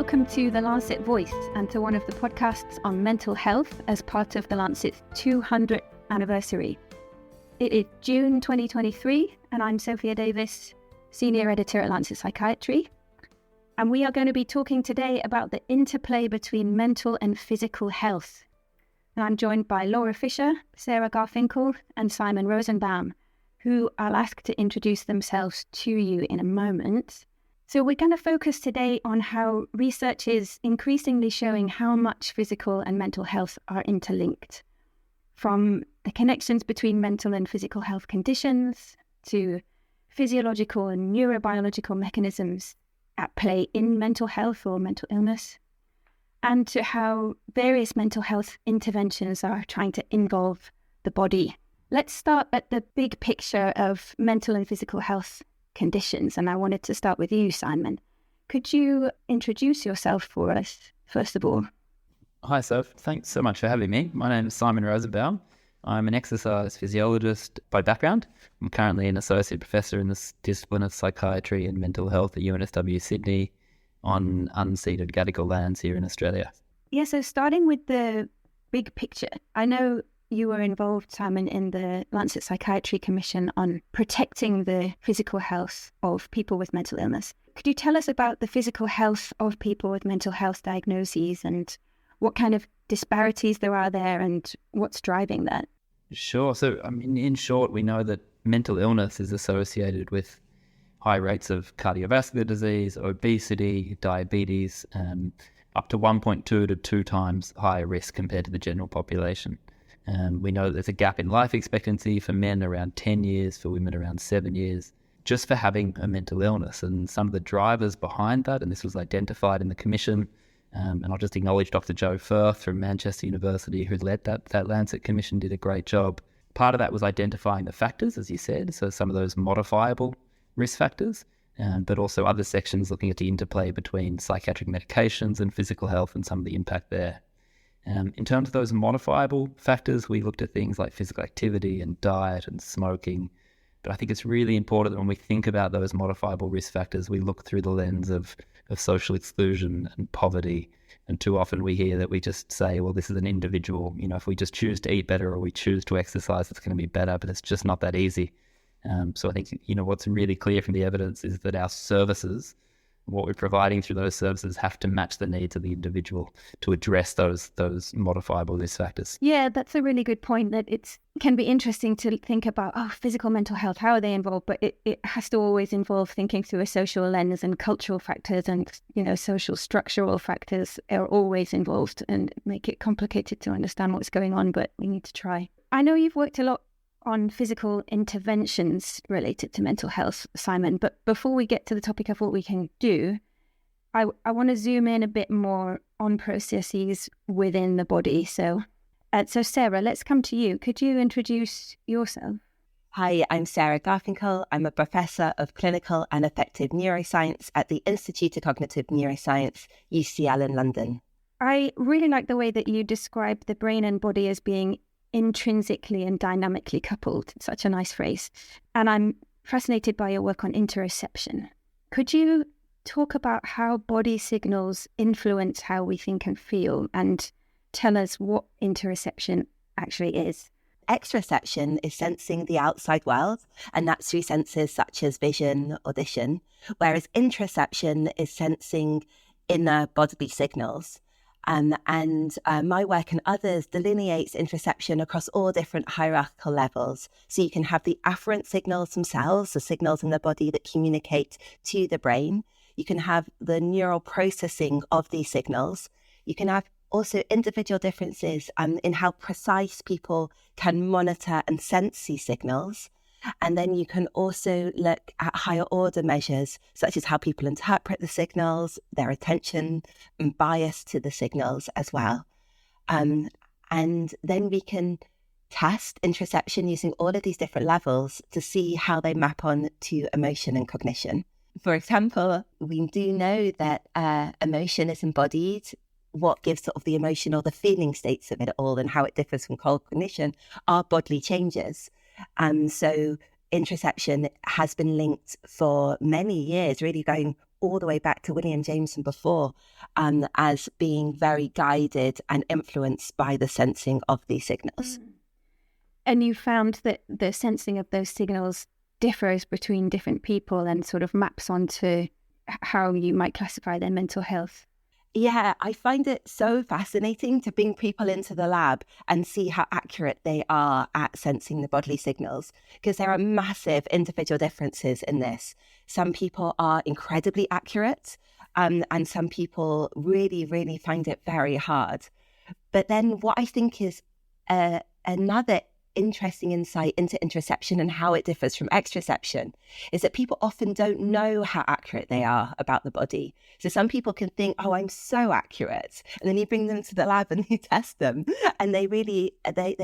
welcome to the Lancet Voice and to one of the podcasts on mental health as part of the Lancet's 200th anniversary. It is June 2023 and I'm Sophia Davis, Senior Editor at Lancet Psychiatry. And we are going to be talking today about the interplay between mental and physical health. And I'm joined by Laura Fischer, Sarah Garfinkel and Simon Rosenbaum, who I'll ask to introduce themselves to you in a moment. So we're going to focus today on how research is increasingly showing how much physical and mental health are interlinked, from the connections between mental and physical health conditions to physiological and neurobiological mechanisms at play in mental health or mental illness, and to how various mental health interventions are trying to involve the body. Let's start at the big picture of mental and physical health conditions, and I wanted to start with you, Simon. Could you introduce yourself for us, first of all? Hi, Soph. Thanks so much for having me. My name is Simon Rosenbaum. I'm an exercise physiologist by background. I'm currently an associate professor in the discipline of psychiatry and mental health at UNSW Sydney on unceded Gadigal lands here in Australia. Yeah, so starting with the big picture, I know you were involved, Simon, in the Lancet Psychiatry Commission on protecting the physical health of people with mental illness. Could you tell us about the physical health of people with mental health diagnoses and what kind of disparities there are there and what's driving that? Sure. So, in short, we know that mental illness is associated with high rates of cardiovascular disease, obesity, diabetes, up to 1.2 to 2 times higher risk compared to the general population. We know that there's a gap in life expectancy for men around 10 years, for women around 7 years, just for having a mental illness. And some of the drivers behind that, and this was identified in the commission, and I'll just acknowledge Dr. Joe Firth from Manchester University, who led that Lancet Commission, did a great job. Part of that was identifying the factors, as you said, so some of those modifiable risk factors, but also other sections looking at the interplay between psychiatric medications and physical health and some of the impact there. In terms of those modifiable factors, we looked at things like physical activity and diet and smoking. But I think it's really important that when we think about those modifiable risk factors, we look through the lens of social exclusion and poverty. And too often we hear that we just say, well, this is an individual. If we just choose to eat better or we choose to exercise, it's going to be better. But it's just not that easy. So I think, what's really clear from the evidence is that our services, what we're providing through those services, have to match the needs of the individual to address those modifiable risk factors. Yeah, that's a really good point, that it can be interesting to think about, physical mental health, how are they involved? But it has to always involve thinking through a social lens, and cultural factors and, social structural factors are always involved and make it complicated to understand what's going on, but we need to try. I know you've worked a lot on physical interventions related to mental health, Simon, but before we get to the topic of what we can do, I want to zoom in a bit more on processes within the body. So Sarah, let's come to you. Could you introduce yourself? Hi, I'm Sarah Garfinkel. I'm a professor of clinical and affective neuroscience at the Institute of Cognitive Neuroscience, UCL in London. I really like the way that you describe the brain and body as being intrinsically and dynamically coupled. It's such a nice phrase. And I'm fascinated by your work on interoception. Could you talk about how body signals influence how we think and feel, and tell us what interoception actually is? Exteroception is sensing the outside world, and that's through senses such as vision, audition, whereas interoception is sensing inner bodily signals. And my work and others delineates interoception across all different hierarchical levels. So you can have the afferent signals themselves, the signals in the body that communicate to the brain. You can have the neural processing of these signals. You can have also individual differences in how precise people can monitor and sense these signals. And then you can also look at higher order measures, such as how people interpret the signals, their attention and bias to the signals as well. And then we can test interoception using all of these different levels to see how they map on to emotion and cognition. For example, we do know that emotion is embodied. What gives sort of the emotion or the feeling states of it all and how it differs from cognition are bodily changes. So interoception has been linked for many years, really going all the way back to William Jameson before, as being very guided and influenced by the sensing of these signals. And you found that the sensing of those signals differs between different people and sort of maps onto how you might classify their mental health. Yeah, I find it so fascinating to bring people into the lab and see how accurate they are at sensing the bodily signals, because there are massive individual differences in this. Some people are incredibly accurate, and some people really, really find it very hard. But then what I think is another interesting insight into interoception and how it differs from exteroception is that people often don't know how accurate they are about the body. So some people can think, oh, I'm so accurate. And then you bring them to the lab and you test them and they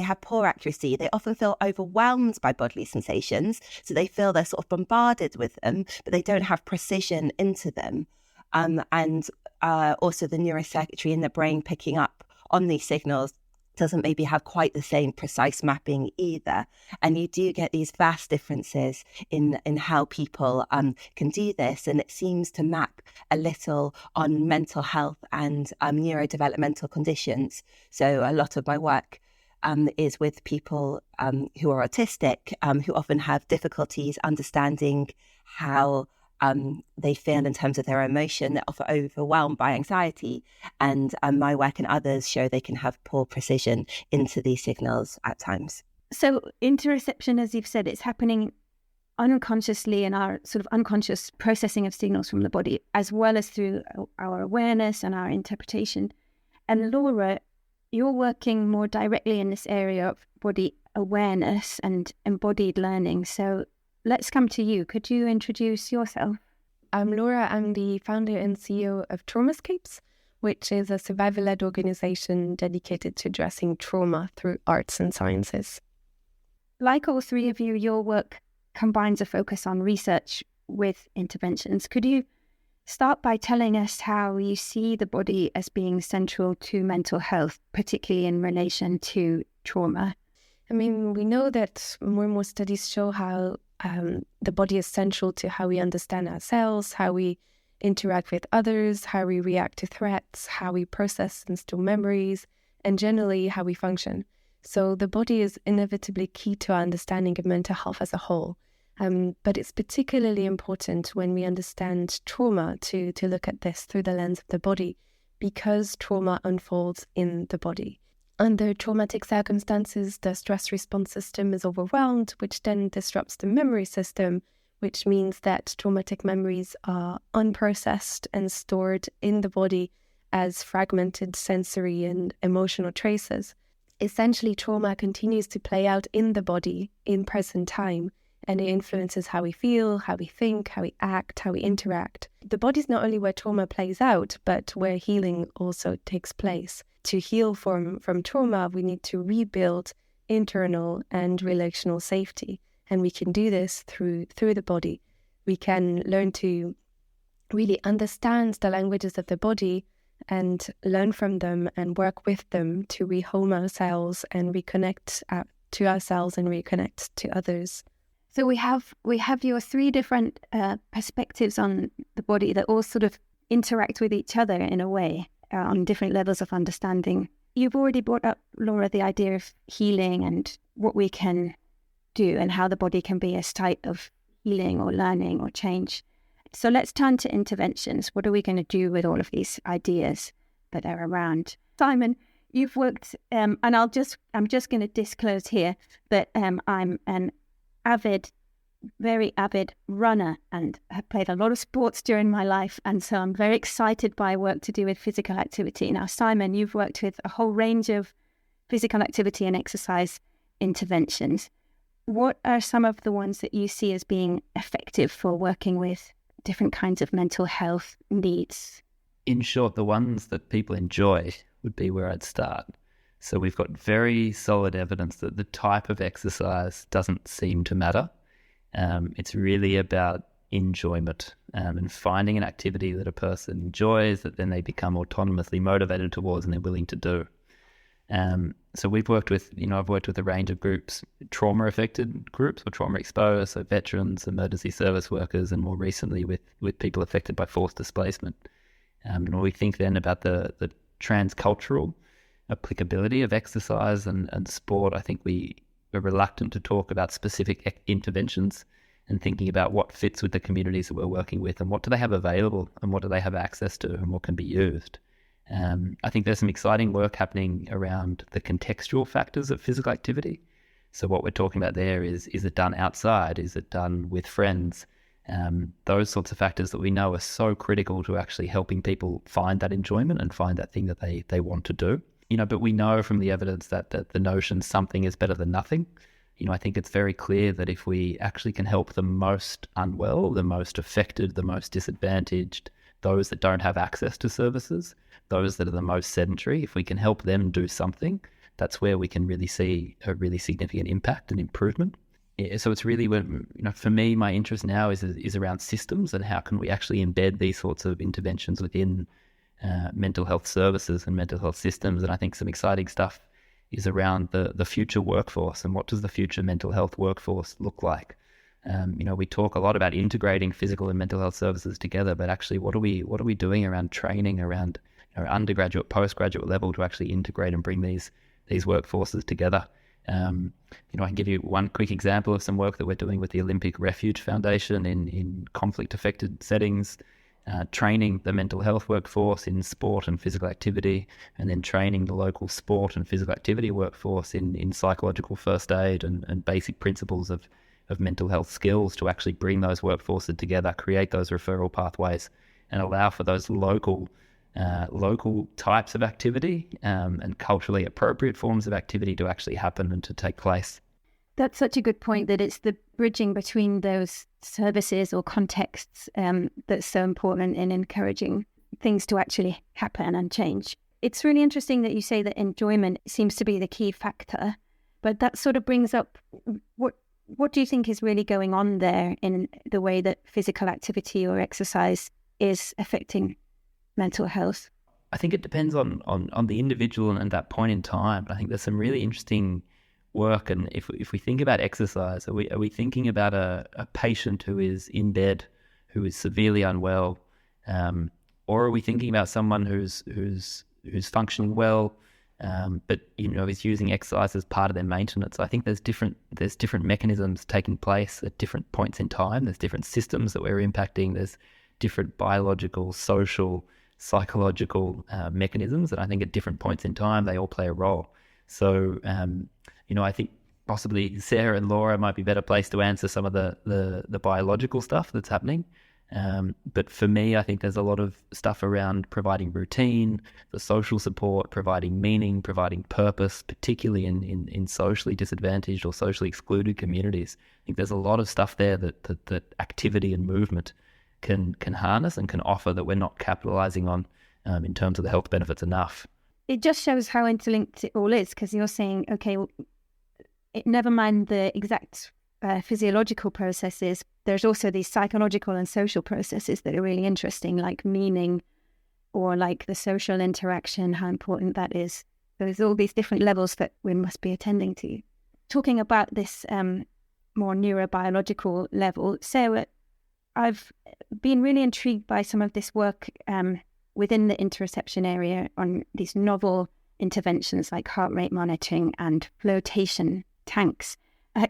have poor accuracy. They often feel overwhelmed by bodily sensations. So they feel they're sort of bombarded with them, but they don't have precision into them. And also the neurocircuitry in the brain picking up on these signals doesn't maybe have quite the same precise mapping either. And you do get these vast differences in how people can do this. And it seems to map a little on mental health and neurodevelopmental conditions. So a lot of my work is with people who are autistic, who often have difficulties understanding how they feel in terms of their emotion. They're often overwhelmed by anxiety, and my work and others show they can have poor precision into these signals at times. So interoception, as you've said, it's happening unconsciously in our sort of unconscious processing of signals from the body, as well as through our awareness and our interpretation. And Laura, you're working more directly in this area of body awareness and embodied learning. So let's come to you. Could you introduce yourself? I'm Laura. I'm the founder and CEO of Traumascapes, which is a survivor-led organization dedicated to addressing trauma through arts and sciences. Like all three of you, your work combines a focus on research with interventions. Could you start by telling us how you see the body as being central to mental health, particularly in relation to trauma? I mean, we know that more and more studies show how the body is central to how we understand ourselves, how we interact with others, how we react to threats, how we process and store memories, and generally how we function. So the body is inevitably key to our understanding of mental health as a whole. But it's particularly important when we understand trauma to look at this through the lens of the body, because trauma unfolds in the body. Under traumatic circumstances, the stress response system is overwhelmed, which then disrupts the memory system, which means that traumatic memories are unprocessed and stored in the body as fragmented sensory and emotional traces. Essentially, trauma continues to play out in the body in present time, and it influences how we feel, how we think, how we act, how we interact. The body's not only where trauma plays out, but where healing also takes place. To heal from trauma, we need to rebuild internal and relational safety. And we can do this through the body. We can learn to really understand the languages of the body and learn from them and work with them to rehome ourselves and reconnect to ourselves and reconnect to others. So we have your three different perspectives on the body that all sort of interact with each other in a way on different levels of understanding. You've already brought up, Laura, the idea of healing and what we can do and how the body can be a site of healing or learning or change. So let's turn to interventions. What are we going to do with all of these ideas that are around? Simon, you've worked, and I'm just going to disclose here that I'm an very avid runner and have played a lot of sports during my life, and so I'm very excited by work to do with physical activity. Now, Simon, you've worked with a whole range of physical activity and exercise interventions. What are some of the ones that you see as being effective for working with different kinds of mental health needs? In short, the ones that people enjoy would be where I'd start. So we've got very solid evidence that the type of exercise doesn't seem to matter. It's really about enjoyment and finding an activity that a person enjoys that then they become autonomously motivated towards and they're willing to do. So we've worked with, I've worked with a range of groups, trauma-affected groups or trauma-exposed, so veterans, emergency service workers, and more recently with people affected by forced displacement. And we think then about the transcultural applicability of exercise and sport. I think we are reluctant to talk about specific interventions and thinking about what fits with the communities that we're working with and what do they have available and what do they have access to and what can be used. I think there's some exciting work happening around the contextual factors of physical activity. So what we're talking about there is it done outside? Is it done with friends? Those sorts of factors that we know are so critical to actually helping people find that enjoyment and find that thing that they want to do. But we know from the evidence that the notion something is better than nothing. I think it's very clear that if we actually can help the most unwell, the most affected, the most disadvantaged, those that don't have access to services, those that are the most sedentary, if we can help them do something, that's where we can really see a really significant impact and improvement. So it's really, for me, my interest now is around systems and how can we actually embed these sorts of interventions within mental health services and mental health systems. And I think some exciting stuff is around the future workforce and what does the future mental health workforce look like. We talk a lot about integrating physical and mental health services together, but actually what are we doing around training, around undergraduate, postgraduate level to actually integrate and bring these workforces together? I can give you one quick example of some work that we're doing with the Olympic Refuge Foundation in conflict-affected settings, training the mental health workforce in sport and physical activity, and then training the local sport and physical activity workforce in psychological first aid and basic principles of mental health skills to actually bring those workforces together, create those referral pathways, and allow for those local types of activity and culturally appropriate forms of activity to actually happen and to take place. That's such a good point, that it's the bridging between those services or contexts that's so important in encouraging things to actually happen and change. It's really interesting that you say that enjoyment seems to be the key factor, but that sort of brings up what do you think is really going on there in the way that physical activity or exercise is affecting mental health? I think it depends on the individual and that point in time. I think there's some really interesting work, and if we think about exercise, are we thinking about a patient who is in bed, who is severely unwell, or are we thinking about someone who's functioning well, but is using exercise as part of their maintenance? I think there's different mechanisms taking place at different points in time. There's different systems that we're impacting. There's different biological, social, psychological mechanisms, and I think at different points in time they all play a role. So I think possibly Sarah and Laura might be better placed to answer some of the biological stuff that's happening. But for me, I think there's a lot of stuff around providing routine, the social support, providing meaning, providing purpose, particularly in socially disadvantaged or socially excluded communities. I think there's a lot of stuff there that activity and movement can harness and can offer that we're not capitalizing on in terms of the health benefits enough. It just shows how interlinked it all is, because you're saying, okay, never mind the exact physiological processes, there's also these psychological and social processes that are really interesting, like meaning or like the social interaction, how important that is. There's all these different levels that we must be attending to. Talking about this more neurobiological level, Sarah, I've been really intrigued by some of this work within the interoception area on these novel interventions like heart rate monitoring and flotation tanks.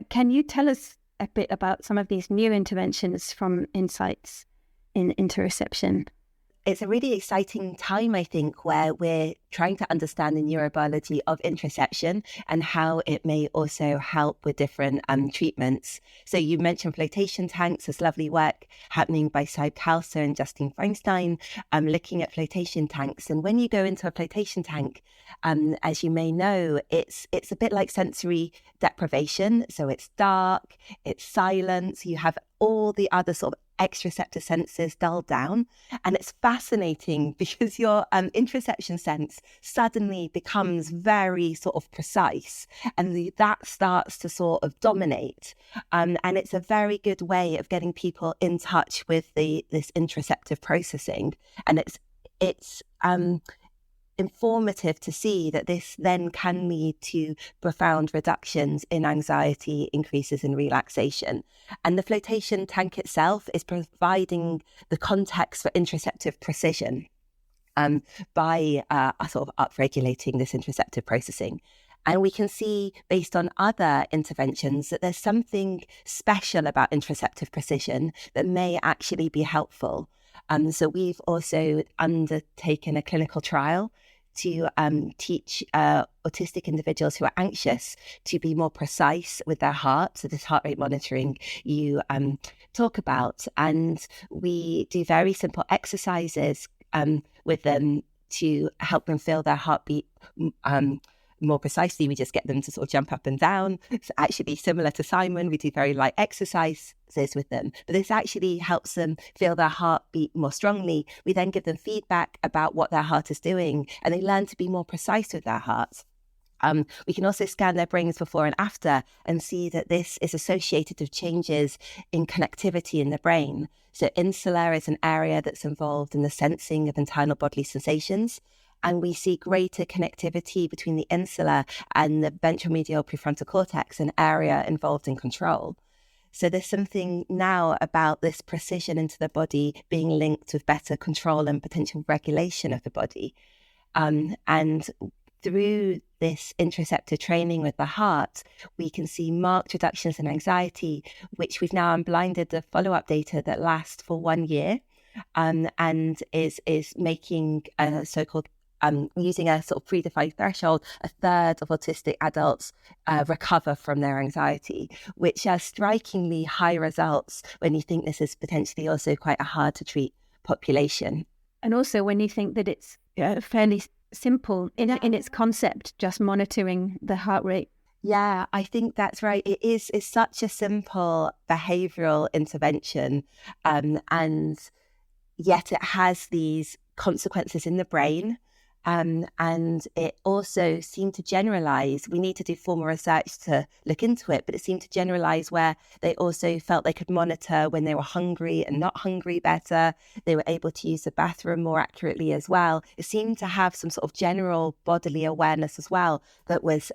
Can you tell us a bit about some of these new interventions from insights in interoception? It's a really exciting time, I think, where we're trying to understand the neurobiology of interoception and how it may also help with different treatments. So you mentioned flotation tanks. There's lovely work happening by Saib Khalsa and Justine Feinstein looking at flotation tanks. And when you go into a flotation tank, as you may know, it's a bit like sensory deprivation. So it's dark, it's silent. You have all the other sort of exteroceptive senses dulled down. And it's fascinating because your interoception sense suddenly becomes very sort of precise, and that starts to sort of dominate. And it's a very good way of getting people in touch with this interoceptive processing. And informative to see that this then can lead to profound reductions in anxiety, increases in relaxation. And the flotation tank itself is providing the context for interoceptive precision by sort of upregulating this interoceptive processing. And we can see, based on other interventions, that there's something special about interoceptive precision that may actually be helpful. So we've also undertaken a clinical trial to teach autistic individuals who are anxious to be more precise with their heart. So this heart rate monitoring you talk about. And we do very simple exercises with them to help them feel their heartbeat more precisely. We just get them to sort of jump up and down. It's actually similar to Simon. We do very light exercises with them, but this actually helps them feel their heartbeat more strongly. We then give them feedback about what their heart is doing, and they learn to be more precise with their hearts. We can also scan their brains before and after and see that this is associated with changes in connectivity in the brain. So insula is an area that's involved in the sensing of internal bodily sensations. And we see greater connectivity between the insula and the ventromedial prefrontal cortex, an area involved in control. So there's something now about this precision into the body being linked with better control and potential regulation of the body. And through this interoceptive training with the heart, we can see marked reductions in anxiety, which we've now unblinded the follow-up data that lasts for 1 year, and is making a so-called using a sort of predefined threshold, a third of autistic adults recover from their anxiety, which are strikingly high results when you think this is potentially also quite a hard to treat population. And also when you think that it's fairly simple in its concept, just monitoring the heart rate. Yeah, I think that's right. It's such a simple behavioural intervention, and yet it has these consequences in the brain. And it also seemed to generalize. We need to do formal research to look into it, but it seemed to generalize where they also felt they could monitor when they were hungry and not hungry better. They were able to use the bathroom more accurately as well. It seemed to have some sort of general bodily awareness as well that was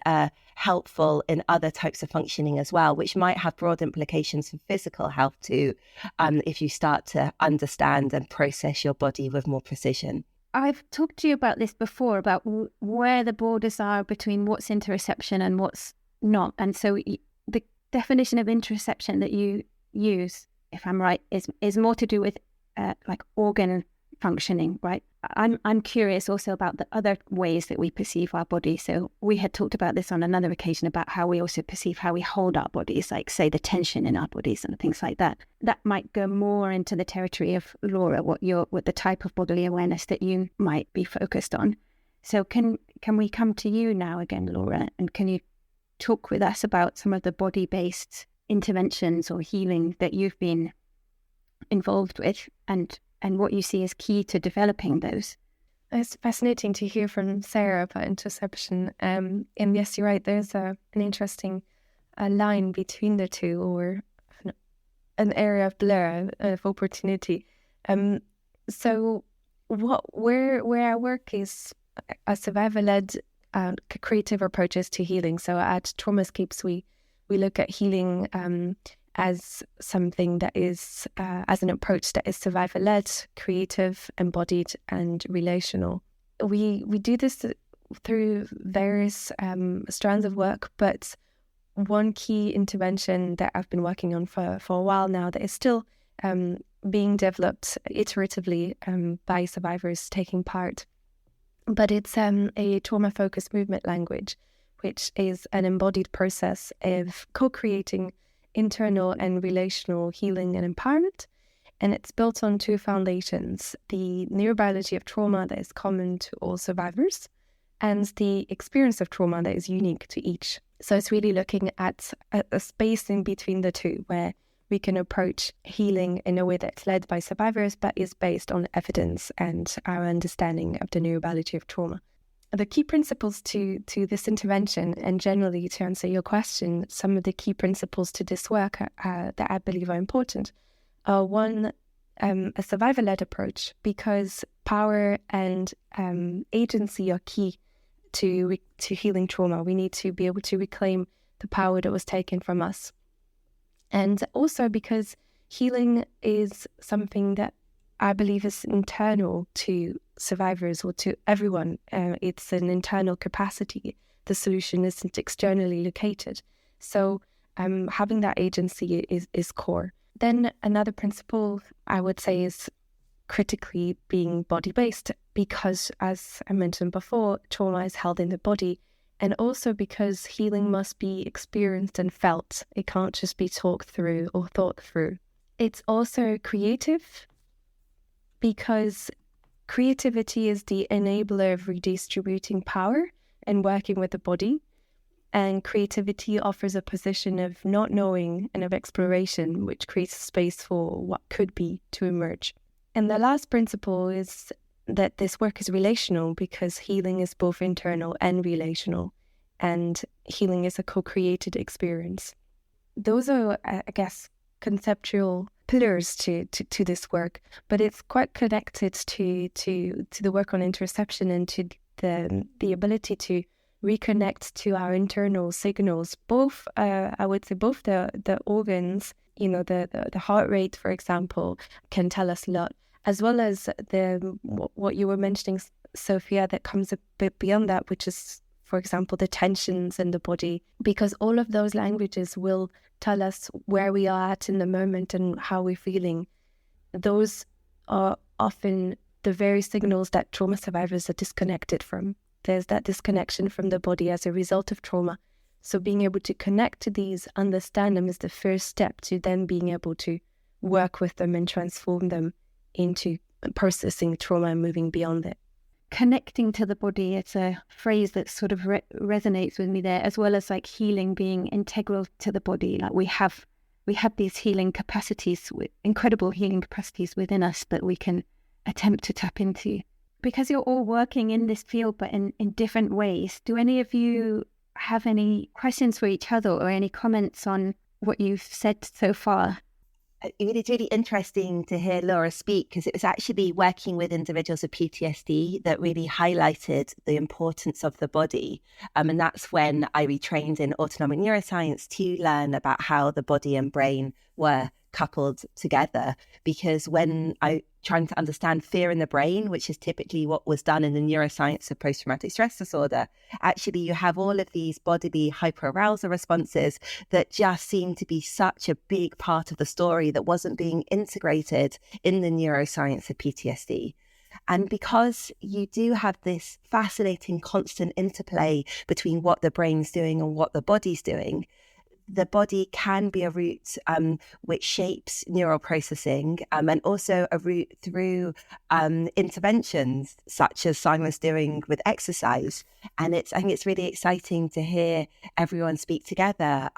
helpful in other types of functioning as well, which might have broad implications for physical health too, if you start to understand and process your body with more precision. I've talked to you about this before, about where the borders are between what's interoception and what's not. And so the definition of interoception that you use, if I'm right, is more to do with like organ functioning, right? I'm curious also about the other ways that we perceive our body. So we had talked about this on another occasion about how we also perceive how we hold our bodies, like say the tension in our bodies and things like that. That might go more into the territory of Laura, what the type of bodily awareness that you might be focused on. So can we come to you now again, Laura, and can you talk with us about some of the body-based interventions or healing that you've been involved with and what you see as key to developing those? It's fascinating to hear from Sarah about interoception. And yes, you're right, there's an interesting line between the two, or an area of blur, of opportunity. So where I work is a survivor-led creative approaches to healing. So at Traumascapes, we look at healing as something that is, as an approach that is survivor-led, creative, embodied, and relational. We do this through various strands of work, but one key intervention that I've been working on for a while now that is still being developed iteratively by survivors taking part, but it's a trauma-focused movement language, which is an embodied process of co-creating internal and relational healing and empowerment. And it's built on two foundations: the neurobiology of trauma that is common to all survivors, and the experience of trauma that is unique to each. So it's really looking at a space in between the two where we can approach healing in a way that's led by survivors but is based on evidence and our understanding of the neurobiology of trauma. The key principles to this intervention, and generally to answer your question, some of the key principles to this work that I believe are important, are one, a survivor-led approach, because power and agency are key to healing trauma. We need to be able to reclaim the power that was taken from us. And also because healing is something that I believe is internal to survivors or to everyone. It's an internal capacity. The solution isn't externally located. So having that agency is core. Then another principle I would say is critically being body-based, because as I mentioned before, trauma is held in the body, and also because healing must be experienced and felt. It can't just be talked through or thought through. It's also creative, because creativity is the enabler of redistributing power and working with the body. And creativity offers a position of not knowing and of exploration, which creates space for what could be to emerge. And the last principle is that this work is relational, because healing is both internal and relational, and healing is a co-created experience. Those are, I guess, conceptual pillars to this work, but it's quite connected to the work on interoception and to the ability to reconnect to our internal signals. Both, I would say, both the organs, the heart rate, for example, can tell us a lot, as well as what you were mentioning, Sophia, that comes a bit beyond that, which is, for example, the tensions in the body, because all of those languages will tell us where we are at in the moment and how we're feeling. Those are often the very signals that trauma survivors are disconnected from. There's that disconnection from the body as a result of trauma. So being able to connect to these, understand them, is the first step to then being able to work with them and transform them into processing trauma and moving beyond it. Connecting to the body, it's a phrase that sort of resonates with me there, as well as like healing being integral to the body. Like we have these healing capacities, incredible healing capacities within us that we can attempt to tap into. Because you're all working in this field, but in different ways, do any of you have any questions for each other or any comments on what you've said so far? It's really interesting to hear Laura speak, because it was actually working with individuals with PTSD that really highlighted the importance of the body. And that's when I retrained in autonomic neuroscience to learn about how the body and brain were coupled together. Because when I trying to understand fear in the brain, which is typically what was done in the neuroscience of post-traumatic stress disorder, actually you have all of these bodily hyperarousal responses that just seem to be such a big part of the story that wasn't being integrated in the neuroscience of PTSD. And because you do have this fascinating constant interplay between what the brain's doing and what the body's doing, the body can be a route which shapes neural processing, and also a route through interventions such as Simon's doing with exercise. And I think it's really exciting to hear everyone speak together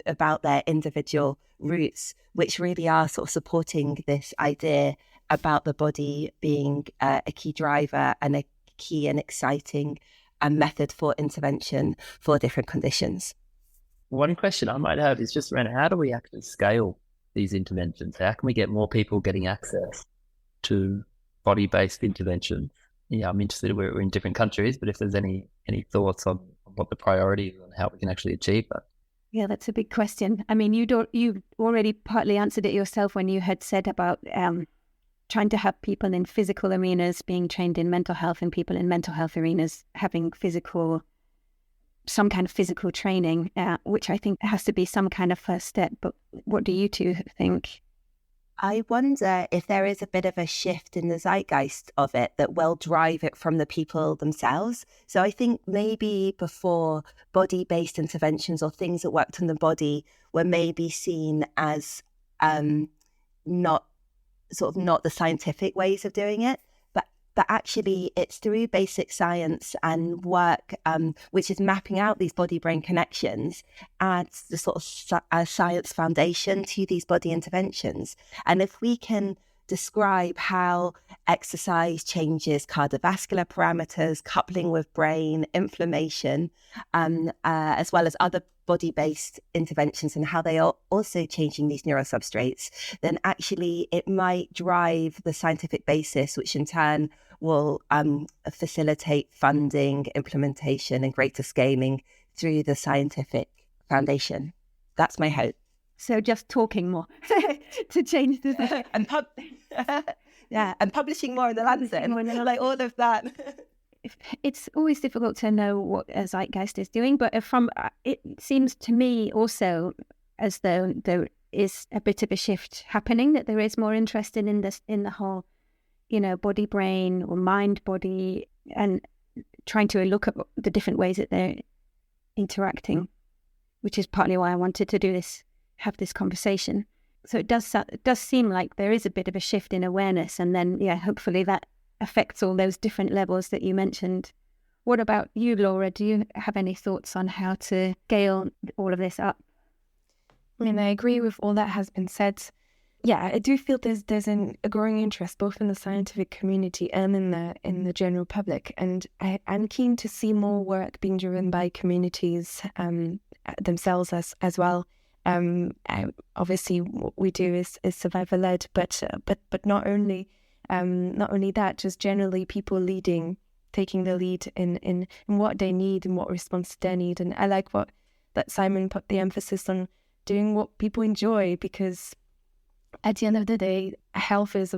about their individual routes, which really are sort of supporting this idea about the body being a key driver and a key and exciting method for intervention for different conditions. One question I might have is just around how do we actually scale these interventions? How can we get more people getting access to body-based interventions? Yeah, I'm interested, we're in different countries, but if there's any thoughts on what the priority is and how we can actually achieve that. Yeah, that's a big question. I mean, you already partly answered it yourself when you had said about trying to have people in physical arenas being trained in mental health and people in mental health arenas having some kind of physical training, which I think has to be some kind of first step. But what do you two think? I wonder if there is a bit of a shift in the zeitgeist of it that will drive it from the people themselves. So I think maybe before, body-based interventions or things that worked on the body were maybe seen as not the scientific ways of doing it. But actually it's through basic science and work, which is mapping out these body-brain connections, adds the sort of science foundation to these body interventions. And if we can describe how exercise changes cardiovascular parameters, coupling with brain, inflammation, as well as other body-based interventions and how they are also changing these neurosubstrates, then actually it might drive the scientific basis, which in turn will facilitate funding, implementation and greater scaling through the scientific foundation. That's my hope. So just talking more to change the and publishing more in the Lancet, like all of that. It's always difficult to know what a zeitgeist is doing, but it seems to me also as though there is a bit of a shift happening, that there is more interest in the whole, body brain or mind body, and trying to look at the different ways that they're interacting, which is partly why I wanted to have this conversation. So it does seem like there is a bit of a shift in awareness, and then hopefully that affects all those different levels that you mentioned. What about you, Laura? Do you have any thoughts on how to scale all of this up? I mean, I agree with all that has been said. Yeah, I do feel there's a growing interest both in the scientific community and in the general public, and I'm keen to see more work being driven by communities themselves as well. Obviously, what we do is survivor led, but not only that, just generally people taking the lead in what they need and what response they need. And I like that Simon put the emphasis on doing what people enjoy, because at the end of the day, health is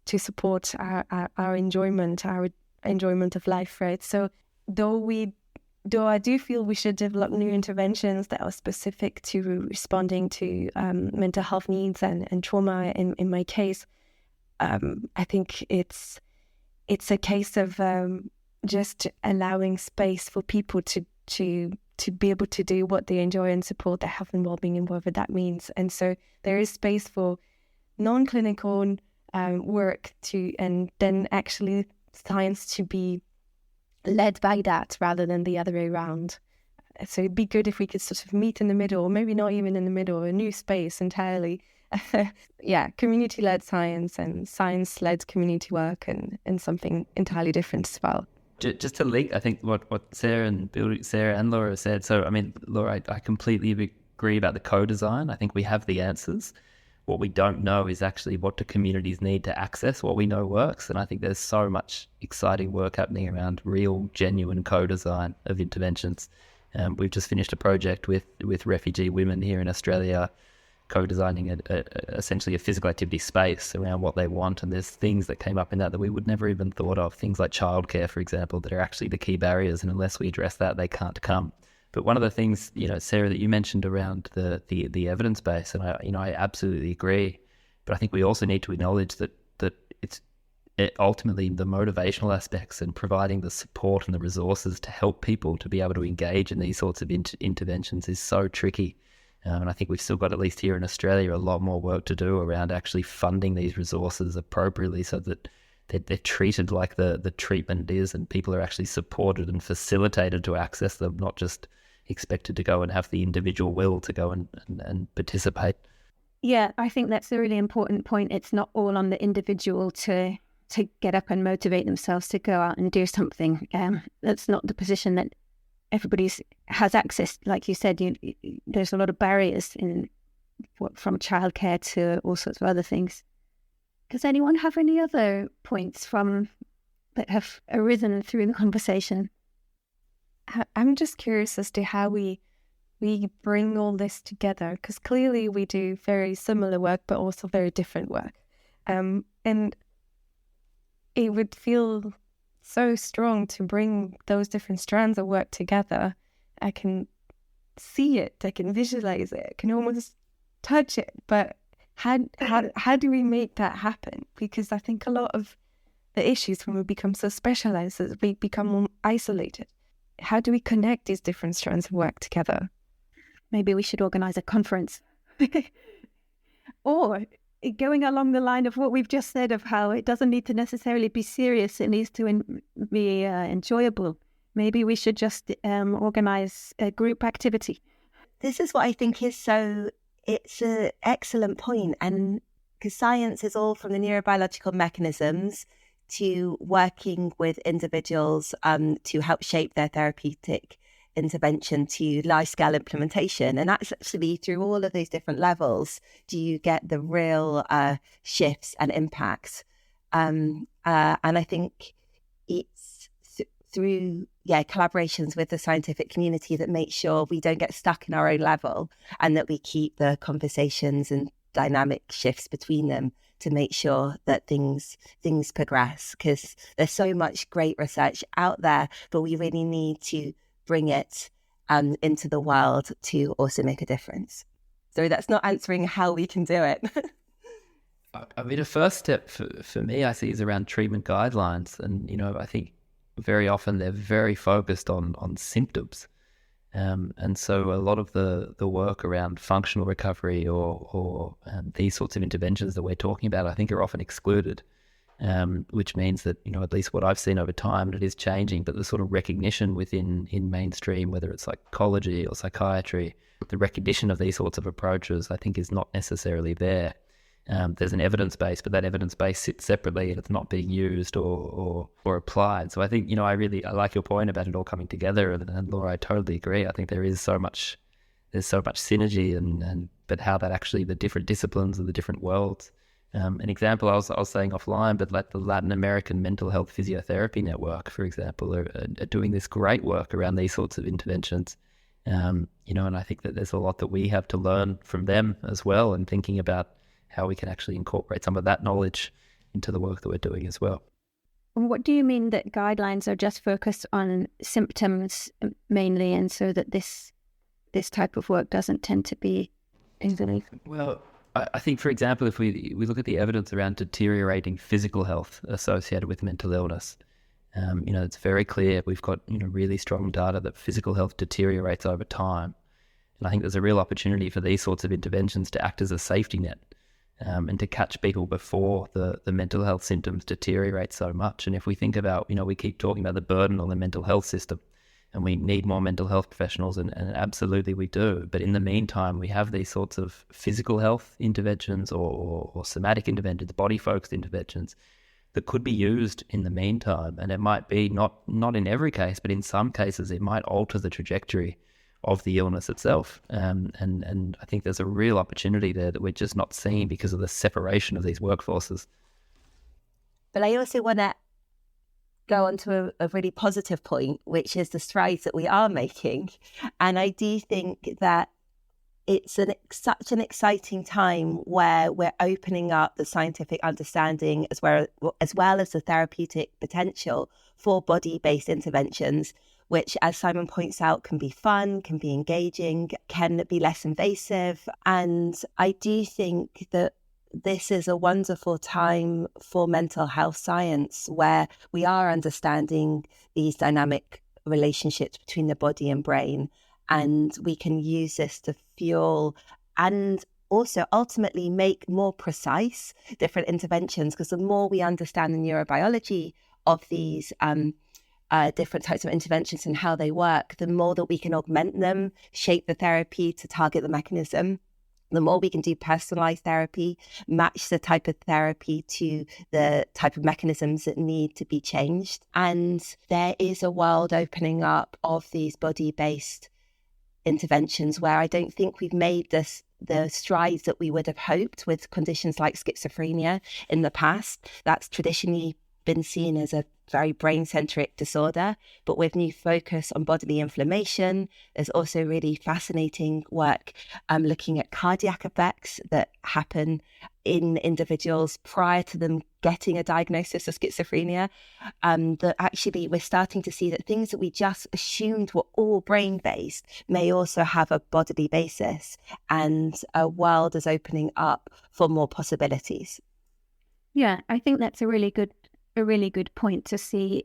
to support our enjoyment of life, right? So though I do feel we should develop new interventions that are specific to responding to mental health needs and trauma in my case, I think it's a case of just allowing space for people to be able to do what they enjoy and support their health and well-being and whatever that means. And so there is space for non-clinical work and then actually science to be led by that rather than the other way around. So it'd be good if we could sort of meet in the middle, or maybe not even in the middle, a new space entirely. Community-led science and science-led community work and something entirely different as well. Just to link, I think what Sarah and Laura said. So, I mean, Laura, I completely agree about the co-design. I think we have the answers. What we don't know is actually what do communities need to access what we know works. And I think there's so much exciting work happening around real, genuine co-design of interventions. We've just finished a project with refugee women here in Australia, co-designing essentially a physical activity space around what they want. And there's things that came up in that we would never even thought of. Things like childcare, for example, that are actually the key barriers. And unless we address that, they can't come. But one of the things, Sarah, that you mentioned around the evidence base, and I absolutely agree. But I think we also need to acknowledge that it's ultimately the motivational aspects and providing the support and the resources to help people to be able to engage in these sorts of interventions is so tricky. And I think we've still got, at least here in Australia, a lot more work to do around actually funding these resources appropriately so that they're treated like the treatment is, and people are actually supported and facilitated to access them, not just expected to go and have the individual will to go and participate. Yeah, I think that's a really important point. It's not all on the individual to get up and motivate themselves to go out and do something. That's not the position that everybody has access. Like you said, there's a lot of barriers from childcare to all sorts of other things. Does anyone have any other points that have arisen through the conversation? I'm just curious as to how we bring all this together, because clearly we do very similar work, but also very different work. And it would feel so strong to bring those different strands of work together. I can see it, I can visualize it, I can almost touch it, but how do we make that happen? Because I think a lot of the issues when we become so specialized is we become more isolated. How do we connect these different strands of work together? Maybe we should organize a conference. Or going along the line of what we've just said, of how it doesn't need to necessarily be serious, it needs to be enjoyable. Maybe we should just organize a group activity. This is what I think it's an excellent point. And because science is all from the neurobiological mechanisms to working with individuals to help shape their therapeutic intervention to large scale implementation. And that's actually through all of those different levels do you get the real shifts and impacts. And And I think it's through collaborations with the scientific community that make sure we don't get stuck in our own level, and that we keep the conversations and dynamic shifts between them to make sure that things progress, because there's so much great research out there, but we really need to bring it into the world to also make a difference. So that's not answering how we can do it. I mean, a first step for me, I see, is around treatment guidelines. And, I think very often they're very focused on symptoms. And so a lot of the work around functional recovery or these sorts of interventions that we're talking about, I think, are often excluded, which means that, at least what I've seen over time, and it is changing, but the sort of recognition in mainstream, whether it's psychology or psychiatry, the recognition of these sorts of approaches, I think, is not necessarily there. There's an evidence base, but that evidence base sits separately and it's not being used or applied. So I think, I like your point about it all coming together. And Laura, I totally agree. I think there's so much synergy but how that actually, the different disciplines of the different worlds. An example I was saying offline, but like the Latin American Mental Health Physiotherapy Network, for example, are doing this great work around these sorts of interventions. And I think that there's a lot that we have to learn from them as well, and thinking about how we can actually incorporate some of that knowledge into the work that we're doing as well. What do you mean that guidelines are just focused on symptoms mainly, and so that this type of work doesn't tend to be easily? Well, I think, for example, if we look at the evidence around deteriorating physical health associated with mental illness, it's very clear. We've got really strong data that physical health deteriorates over time. And I think there's a real opportunity for these sorts of interventions to act as a safety net, and to catch people before the mental health symptoms deteriorate so much. And if we think about, we keep talking about the burden on the mental health system, and we need more mental health professionals, and absolutely we do. But in the meantime, we have these sorts of physical health interventions or somatic interventions, body-focused interventions that could be used in the meantime. And it might be not in every case, but in some cases it might alter the trajectory of the illness itself. And I think there's a real opportunity there that we're just not seeing because of the separation of these workforces. But I also want to go on to a really positive point, which is the strides that we are making. And I do think that it's such an exciting time where we're opening up the scientific understanding as well as the therapeutic potential for body-based interventions, which, as Simon points out, can be fun, can be engaging, can be less invasive. And I do think that this is a wonderful time for mental health science, where we are understanding these dynamic relationships between the body and brain, and we can use this to fuel and also ultimately make more precise different interventions, because the more we understand the neurobiology of these different types of interventions and how they work, the more that we can augment them, shape the therapy to target the mechanism, the more we can do personalized therapy, match the type of therapy to the type of mechanisms that need to be changed. And there is a world opening up of these body-based interventions where I don't think we've made the strides that we would have hoped with conditions like schizophrenia in the past. That's traditionally been seen as a very brain-centric disorder, but with new focus on bodily inflammation, there's also really fascinating work looking at cardiac effects that happen in individuals prior to them getting a diagnosis of schizophrenia, that actually we're starting to see that things that we just assumed were all brain-based may also have a bodily basis, and a world is opening up for more possibilities. Yeah, I think that's a really good point to see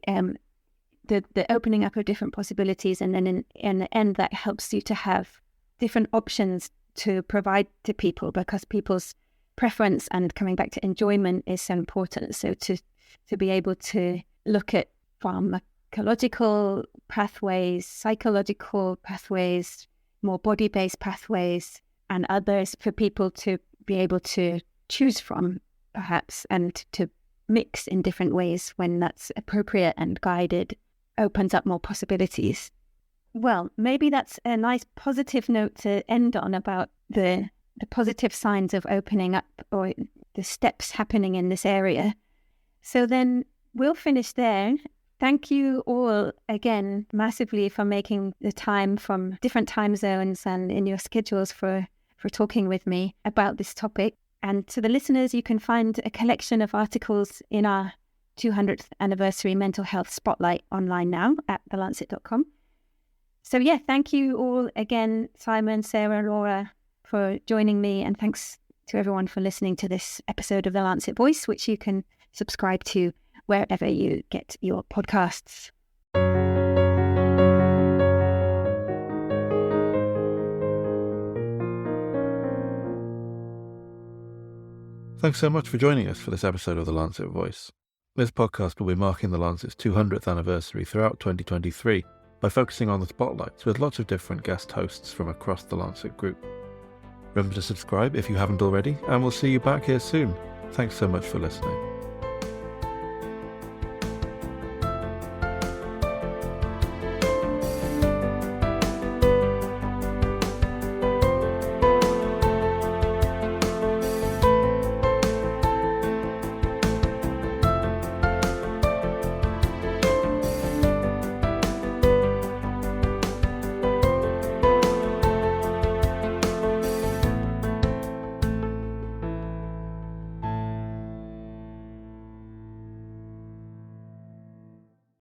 the opening up of different possibilities, and then in the end that helps you to have different options to provide to people, because people's preference and coming back to enjoyment is so important. So to be able to look at pharmacological pathways, psychological pathways, more body-based pathways, and others for people to be able to choose from, perhaps, and to mix in different ways when that's appropriate and guided, opens up more possibilities. Well, maybe that's a nice positive note to end on about the positive signs of opening up, or the steps happening in this area. So then we'll finish there. Thank you all again massively for making the time from different time zones and in your schedules for talking with me about this topic. And to the listeners, you can find a collection of articles in our 200th anniversary mental health spotlight online now at thelancet.com. So yeah, thank you all again, Simon, Sarah, Laura, for joining me. And thanks to everyone for listening to this episode of The Lancet Voice, which you can subscribe to wherever you get your podcasts. Thanks so much for joining us for this episode of The Lancet Voice. This podcast will be marking the Lancet's 200th anniversary throughout 2023 by focusing on the spotlights with lots of different guest hosts from across the Lancet Group. Remember to subscribe if you haven't already, and we'll see you back here soon. Thanks so much for listening.